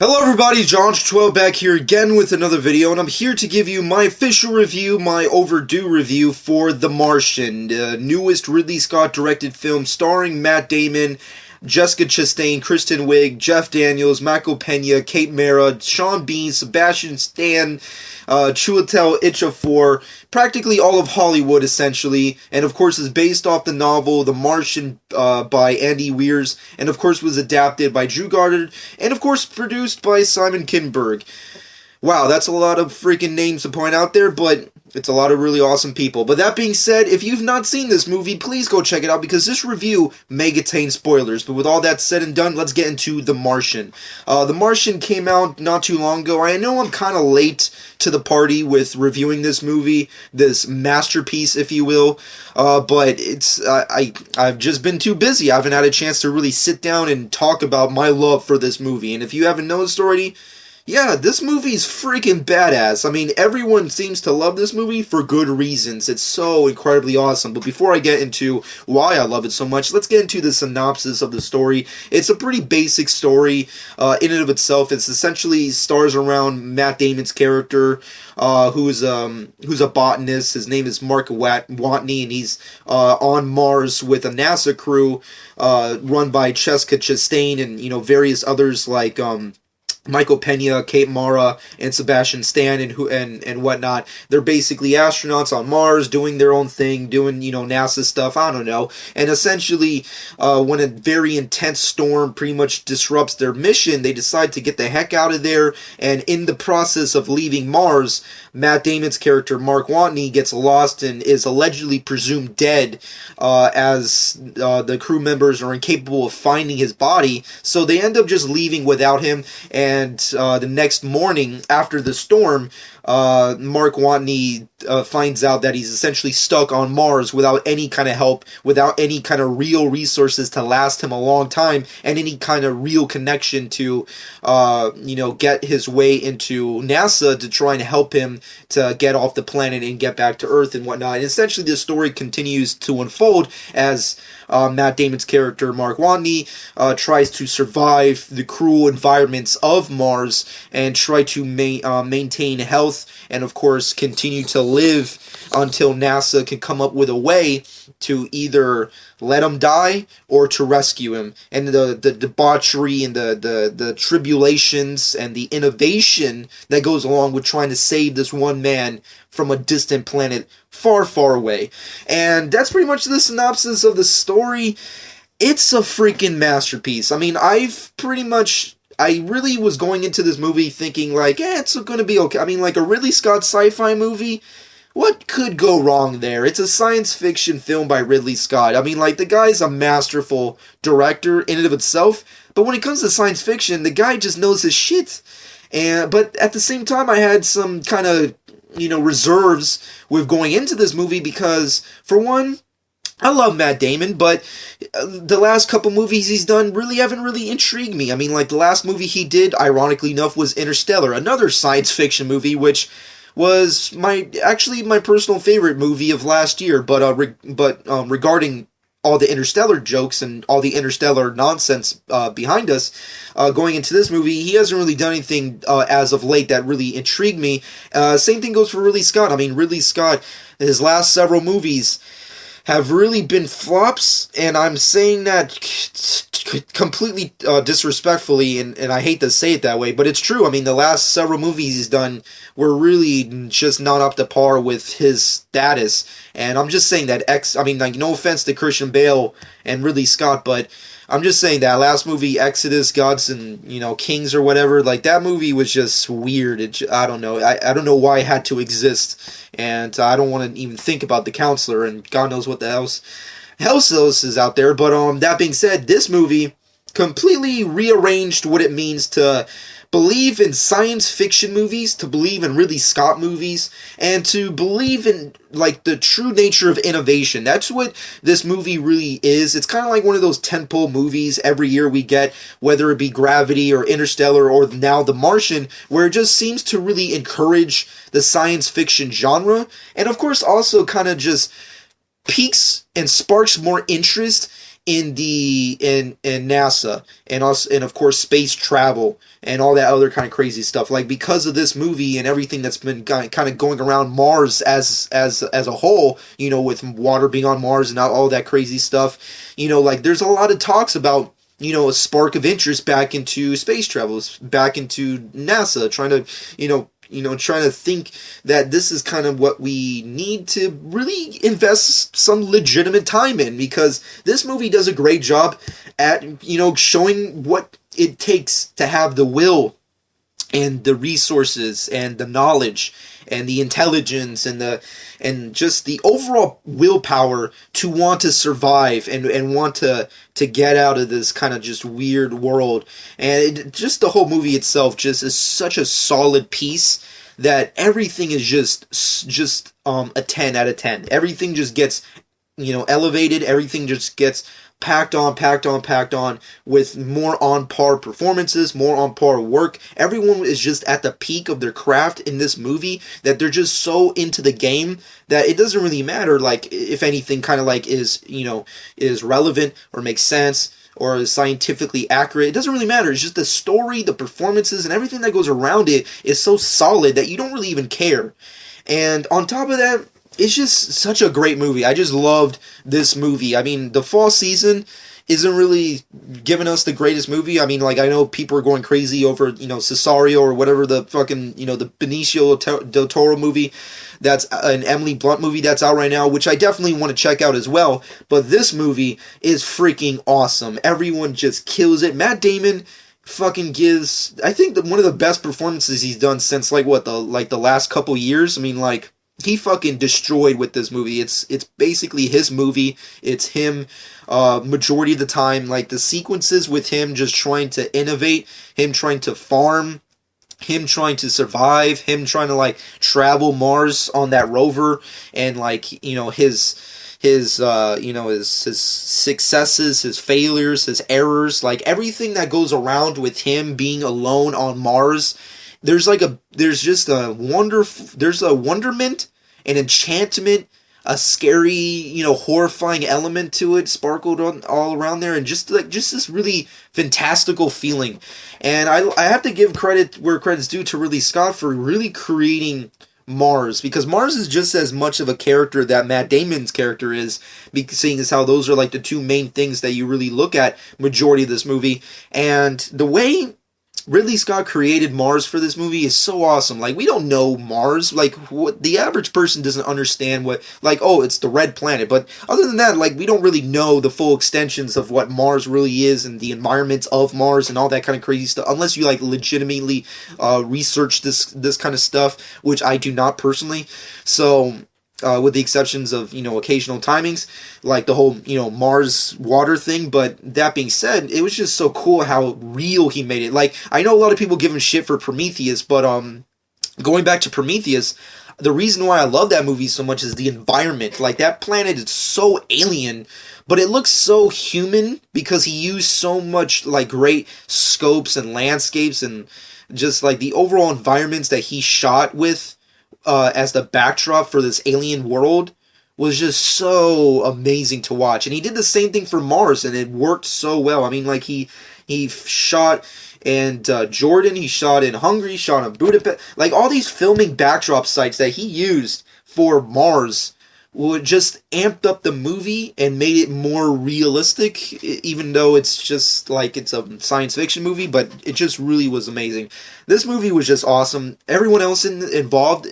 Hello everybody, John12 back here again with another video, and I'm here to give you my official review, my overdue review for The Martian, the newest Ridley Scott directed film starring Matt Damon, Jessica Chastain, Kristen Wiig, Jeff Daniels, Michael Pena, Kate Mara, Sean Bean, Sebastian Stan, Chiwetel Ejiofor, practically all of Hollywood essentially, and of course is based off the novel The Martian by Andy Weir, and of course was adapted by Drew Goddard, and of course produced by Simon Kinberg. Wow, that's a lot of freaking names to point out there, but it's a lot of really awesome people. But that being said, if you've not seen this movie, please go check it out, because this review may contain spoilers. But with all that said and done, let's get into The Martian. The Martian came out not too long ago. I know I'm kind of late to the party with reviewing this movie, this masterpiece, if you will. But it's I've just been too busy. I haven't had a chance to really sit down and talk about my love for this movie. And if you haven't noticed already, yeah, this movie's freaking badass. I mean, everyone seems to love this movie for good reasons. It's so incredibly awesome. But before I get into why I love it so much, let's get into the synopsis of the story. It's a pretty basic story in and of itself. It's essentially stars around Matt Damon's character, who's a botanist. His name is Mark Watney, and he's on Mars with a NASA crew run by Jessica Chastain and various others like Michael Pena, Kate Mara, and Sebastian Stan, and whatnot. They're basically astronauts on Mars doing their own thing, doing NASA stuff. I don't know. And essentially, when a very intense storm pretty much disrupts their mission, they decide to get the heck out of there. And in the process of leaving Mars, Matt Damon's character Mark Watney gets lost and is allegedly presumed dead, as the crew members are incapable of finding his body. So they end up just leaving without him. And the next morning, after the storm, Mark Watney finds out that he's essentially stuck on Mars without any kind of help, without any kind of real resources to last him a long time, and any kind of real connection to, get his way into NASA to try and help him to get off the planet and get back to Earth and whatnot. And essentially, the story continues to unfold as Matt Damon's character, Mark Watney, tries to survive the cruel environments of Mars and try to maintain health and, of course, continue to live until NASA can come up with a way to either let him die or to rescue him. And the debauchery and the tribulations and the innovation that goes along with trying to save this one man from a distant planet far, far away. And that's pretty much the synopsis of the story. It's a freaking masterpiece. I mean, I really was going into this movie thinking like, it's going to be okay. I mean, like a Ridley Scott sci-fi movie, what could go wrong there? It's a science fiction film by Ridley Scott. I mean, like, the guy's a masterful director in and of itself, but when it comes to science fiction, the guy just knows his shit. But at the same time, I had some kind of, reserves with going into this movie because, for one, I love Matt Damon, but the last couple movies he's done really haven't really intrigued me. I mean, like, the last movie he did, ironically enough, was Interstellar, another science fiction movie, which was my personal favorite movie of last year. But regarding all the Interstellar jokes and all the Interstellar nonsense behind us, going into this movie, he hasn't really done anything as of late that really intrigued me. Same thing goes for Ridley Scott. I mean, Ridley Scott, his last several movies have really been flops, and I'm saying that completely disrespectfully, and I hate to say it that way, but it's true. I mean, the last several movies he's done were really just not up to par with his status, and I'm just saying that no offense to Christian Bale and Ridley Scott, but I'm just saying that last movie, Exodus, Gods and, Kings or whatever, like, that movie was just weird. I don't know. I don't know why it had to exist, and I don't want to even think about The Counselor, and God knows what the else is out there. But that being said, this movie completely rearranged what it means to believe in science fiction movies, to believe in Ridley Scott movies, and to believe in, like, the true nature of innovation. That's what this movie really is. It's kind of like one of those tentpole movies every year we get, whether it be Gravity or Interstellar or now The Martian, where it just seems to really encourage the science fiction genre, and of course also kind of just piques and sparks more interest in NASA, and also, and of course space travel and all that other kind of crazy stuff. Like, because of this movie and everything that's been kind of going around Mars as a whole, you know, with water being on Mars and all that crazy stuff, you know, like there's a lot of talks about, you know, a spark of interest back into space travel, back into NASA, trying to, trying to think that this is kind of what we need to really invest some legitimate time in, because this movie does a great job at, you know, showing what it takes to have the will and the resources and the knowledge and the intelligence and just the overall willpower to want to survive and want to get out of this kind of just weird world. And just the whole movie itself just is such a solid piece that everything is just a 10 out of 10. Everything just gets, you know, elevated. Everything just gets packed on with more on par performances, more on par work. Everyone is just at the peak of their craft in this movie, that they're just so into the game that it doesn't really matter, like, if anything kind of like is relevant or makes sense or is scientifically accurate. It doesn't really matter. It's just the story, the performances, and everything that goes around it is so solid that you don't really even care. And on top of that, it's just such a great movie. I just loved this movie. I mean, the fall season isn't really giving us the greatest movie. I mean, like, I know people are going crazy over, you know, Cesario or whatever the fucking, you know, the Benicio del Toro movie, that's an Emily Blunt movie that's out right now, which I definitely want to check out as well. But this movie is freaking awesome. Everyone just kills it. Matt Damon fucking gives, I think, one of the best performances he's done since, like, what, the last couple years. I mean, like, he fucking destroyed with this movie. It's basically his movie. It's him majority of the time. Like, the sequences with him just trying to innovate, him trying to farm, him trying to survive, him trying to, like, travel Mars on that rover, and, like, you know, his successes, his failures, his errors, like, everything that goes around with him being alone on Mars. There's a wonderment, an enchantment, a scary, you know, horrifying element to it, sparkled all around there, and just this really fantastical feeling. And I have to give credit where credit's due to Ridley Scott for really creating Mars, because Mars is just as much of a character that Matt Damon's character is, seeing as how those are like the two main things that you really look at majority of this movie. And the way Ridley Scott created Mars for this movie is so awesome. Like, we don't know Mars. Like, what the average person doesn't understand what, like, oh, it's the red planet. But other than that, like, we don't really know the full extensions of what Mars really is and the environments of Mars and all that kind of crazy stuff, unless you, like, legitimately research this kind of stuff, which I do not personally. So, with the exceptions of, you know, occasional timings, like the whole, you know, Mars water thing. But that being said, it was just so cool how real he made it. Like, I know a lot of people give him shit for Prometheus, but going back to Prometheus, the reason why I love that movie so much is the environment. Like, that planet is so alien, but it looks so human because he used so much, like, great scopes and landscapes and just, like, the overall environments that he shot with as the backdrop for this alien world was just so amazing to watch. And he did the same thing for Mars, and it worked so well. I mean, like, he shot in Jordan, he shot in Hungary, shot in Budapest. Like, all these filming backdrop sites that he used for Mars would just amped up the movie and made it more realistic, even though it's just like it's a science fiction movie. But it just really was amazing. This movie was just awesome. Everyone else involved,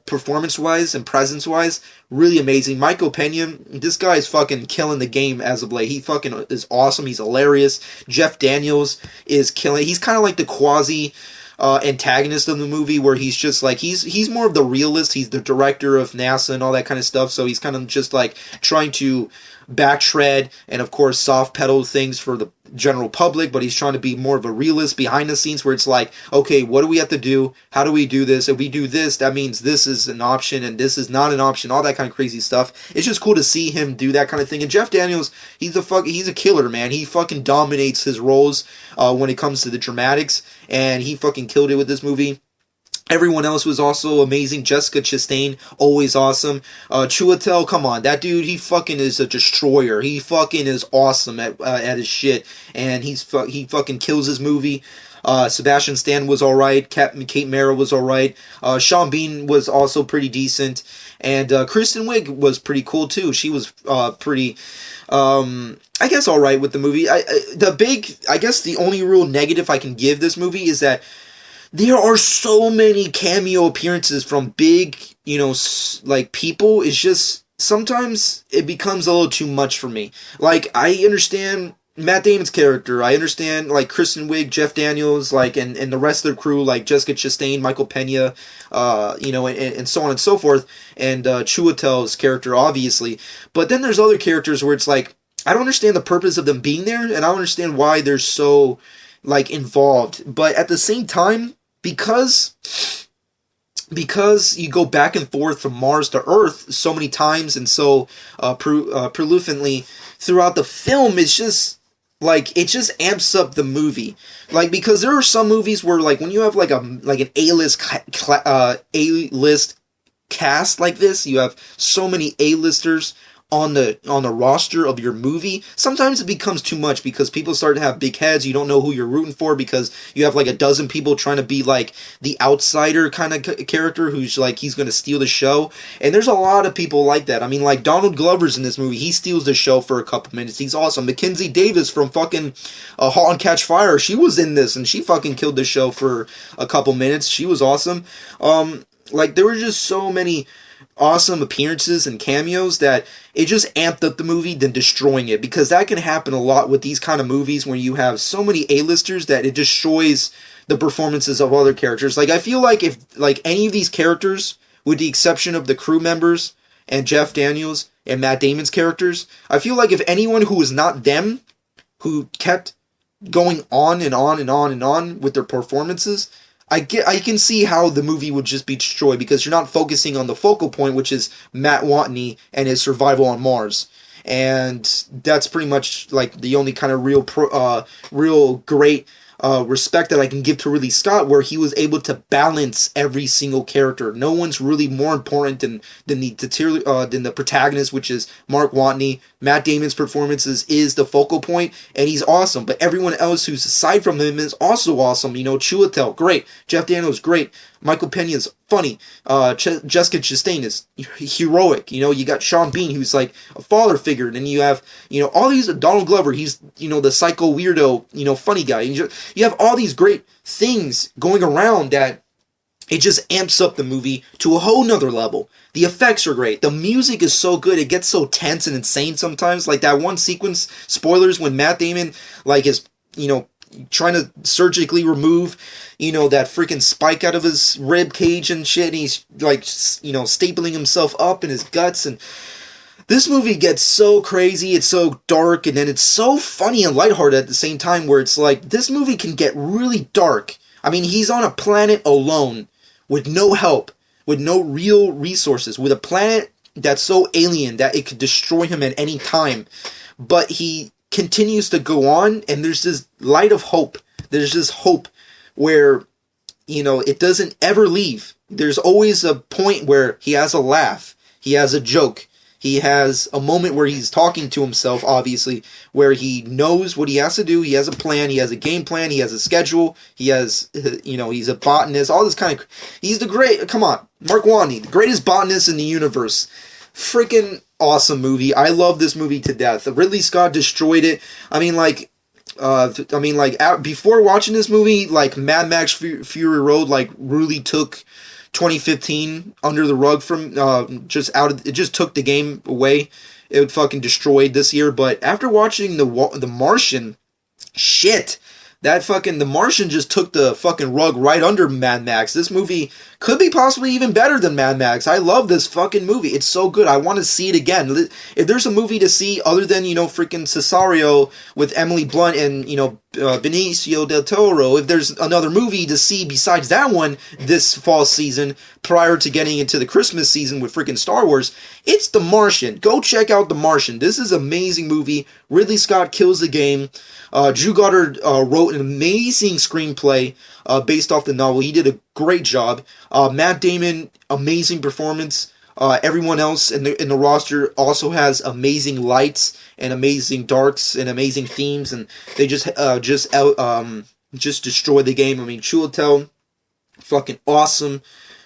performance-wise and presence-wise, really amazing. Michael Pena, this guy is fucking killing the game as of late. He fucking is awesome. He's hilarious. Jeff Daniels is killing. He's kind of like the quasi antagonist of the movie, where he's just like, he's more of the realist. He's the director of NASA and all that kind of stuff, so he's kind of just like trying to backtread and of course soft pedal things for the general public, but he's trying to be more of a realist behind the scenes, where it's like, okay, what do we have to do? How do we do this? If we do this, that means this is an option and this is not an option, all that kind of crazy stuff. It's just cool to see him do that kind of thing. And Jeff Daniels, he's a killer, man. He fucking dominates his roles when it comes to the dramatics, and he fucking killed it with this movie. Everyone else was also amazing. Jessica Chastain, always awesome. Chiwetel, come on, that dude, he fucking is a destroyer. He fucking is awesome at his shit, and he fucking kills his movie. Sebastian Stan was alright. Kate Mara was alright. Sean Bean was also pretty decent. And Kristen Wiig was pretty cool too. She was pretty, I guess, alright with the movie. I guess the only real negative I can give this movie is that there are so many cameo appearances from big, like people. It's just, sometimes it becomes a little too much for me. Like, I understand Matt Damon's character. I understand, like, Kristen Wiig, Jeff Daniels, like, and the rest of the crew, like Jessica Chastain, Michael Pena, and so on and so forth, and Chiwetel's character, obviously. But then there's other characters where it's like, I don't understand the purpose of them being there, and I don't understand why they're so, like, involved. But at the same time, because you go back and forth from Mars to Earth so many times and so prolifically throughout the film, it's just like, it just amps up the movie. Like, because there are some movies where, like, when you have like an A-list A-list cast like this, you have so many A-listers on the roster of your movie, sometimes it becomes too much because people start to have big heads. You don't know who you're rooting for because you have like a dozen people trying to be like the outsider kind of character who's like, he's going to steal the show. And there's a lot of people like that. I mean, like Donald Glover's in this movie. He steals the show for a couple minutes. He's awesome. Mackenzie Davis from fucking Halt and Catch Fire, she was in this and she fucking killed the show for a couple minutes. She was awesome. Like, there were just so many awesome appearances and cameos that it just amped up the movie than destroying it, because that can happen a lot with these kind of movies when you have so many A-listers that it destroys the performances of other characters. Like, I feel like if like any of these characters, with the exception of the crew members and Jeff Daniels and Matt Damon's characters, I feel like if anyone who was not them, who kept going on and on and on and on with their performances, I can see how the movie would just be destroyed, because you're not focusing on the focal point, which is Matt Watney and his survival on Mars. And that's pretty much like the only kind of real great respect that I can give to Ridley Scott, where he was able to balance every single character. No one's really more important than the protagonist, which is Mark Watney. Matt Damon's performances is the focal point, and he's awesome. But everyone else who's aside from him is also awesome. Chiwetel, great. Jeff Daniels, great. Michael Pena's funny. Jessica Chastain is heroic. You got Sean Bean, who's like a father figure. And then you have, all these, Donald Glover, he's, the psycho weirdo, funny guy. You have all these great things going around that it just amps up the movie to a whole nother level. The effects are great. The music is so good. It gets so tense and insane sometimes. Like that one sequence, spoilers, when Matt Damon, like, is, trying to surgically remove, that freaking spike out of his rib cage and shit, and he's like, stapling himself up in his guts. And this movie gets so crazy, it's so dark, and then it's so funny and lighthearted at the same time, where it's like, this movie can get really dark. I mean, he's on a planet alone, with no help, with no real resources, with a planet that's so alien that it could destroy him at any time. But he continues to go on, and there's this light of hope. There's this hope where, it doesn't ever leave. There's always a point where he has a laugh. He has a joke. He has a moment where he's talking to himself, obviously, where he knows what he has to do. He has a plan. He has a game plan. He has a schedule. He has, he's a botanist. All this kind of... He's the great... Come on. Mark Watney, the greatest botanist in the universe. Freaking awesome movie. I love this movie to death. Ridley Scott destroyed it. Before watching this movie, like, Mad Max Fury Road, like, really took 2015 under the rug from, it just took the game away. It fucking destroyed this year. But after watching the Martian, shit, The Martian just took the fucking rug right under Mad Max. This movie could be possibly even better than Mad Max. I love this fucking movie. It's so good. I want to see it again. If there's a movie to see other than, freaking Cesario with Emily Blunt and, Benicio del Toro, if there's another movie to see besides that one this fall season, prior to getting into the Christmas season with freaking Star Wars, it's The Martian. Go check out The Martian. This is an amazing movie. Ridley Scott kills the game. Drew Goddard wrote an amazing screenplay. based off the novel. He did a great job. Matt Damon, amazing performance. Everyone else in the roster also has amazing lights and amazing darks and amazing themes, and they just destroy the game. I mean, Chiwetel, fucking awesome.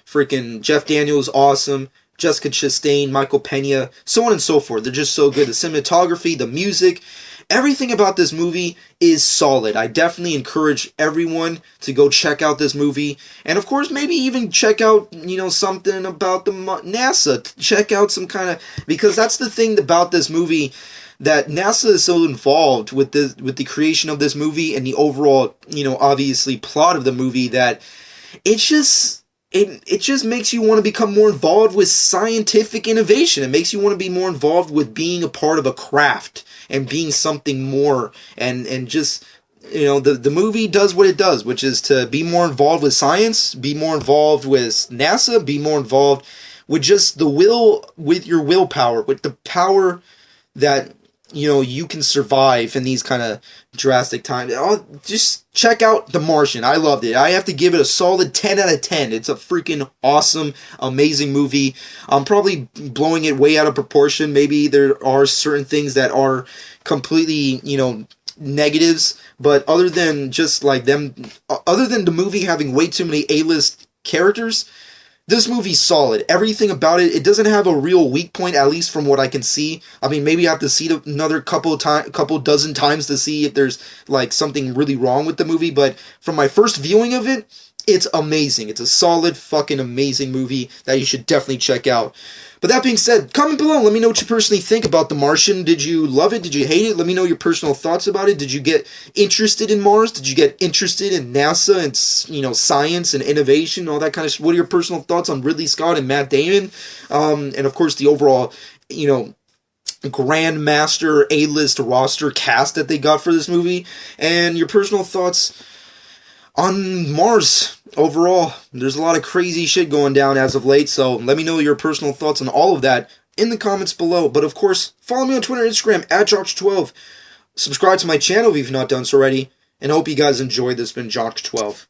Freaking Jeff Daniels, awesome. Jessica Chastain, Michael Pena, so on and so forth. They're just so good. The cinematography, the music, everything about this movie is solid. I definitely encourage everyone to go check out this movie. And of course, maybe even check out, something about the NASA. Check out some kind of... Because that's the thing about this movie, that NASA is so involved with the creation of this movie and the overall, obviously plot of the movie, that it's just... It just makes you want to become more involved with scientific innovation. It makes you want to be more involved with being a part of a craft and being something more. And just, the movie does what it does, which is to be more involved with science, be more involved with NASA, be more involved with just with your willpower, with the power that, you can survive in these kind of drastic times. Just check out The Martian. I loved it. I have to give it a solid 10 out of 10. It's a freaking awesome, amazing movie. I'm probably blowing it way out of proportion. Maybe there are certain things that are completely, negatives. But other than just like them, other than the movie having way too many A-list characters, this movie's solid. Everything about it, it doesn't have a real weak point, at least from what I can see. I mean, maybe I have to see it another couple dozen times to see if there's, like, something really wrong with the movie, but from my first viewing of it, it's amazing. It's a solid, fucking amazing movie that you should definitely check out. But that being said, comment below. Let me know what you personally think about The Martian. Did you love it? Did you hate it? Let me know your personal thoughts about it. Did you get interested in Mars? Did you get interested in NASA and, science and innovation, all that kind of shit? What are your personal thoughts on Ridley Scott and Matt Damon? And, of course, the overall, grandmaster A-list roster cast that they got for this movie. And your personal thoughts on Mars overall. There's a lot of crazy shit going down as of late, so let me know your personal thoughts on all of that in the comments below. But of course, follow me on Twitter and Instagram at Jock12. Subscribe to my channel if you've not done so already, and I hope you guys enjoyed this. Been Jock12.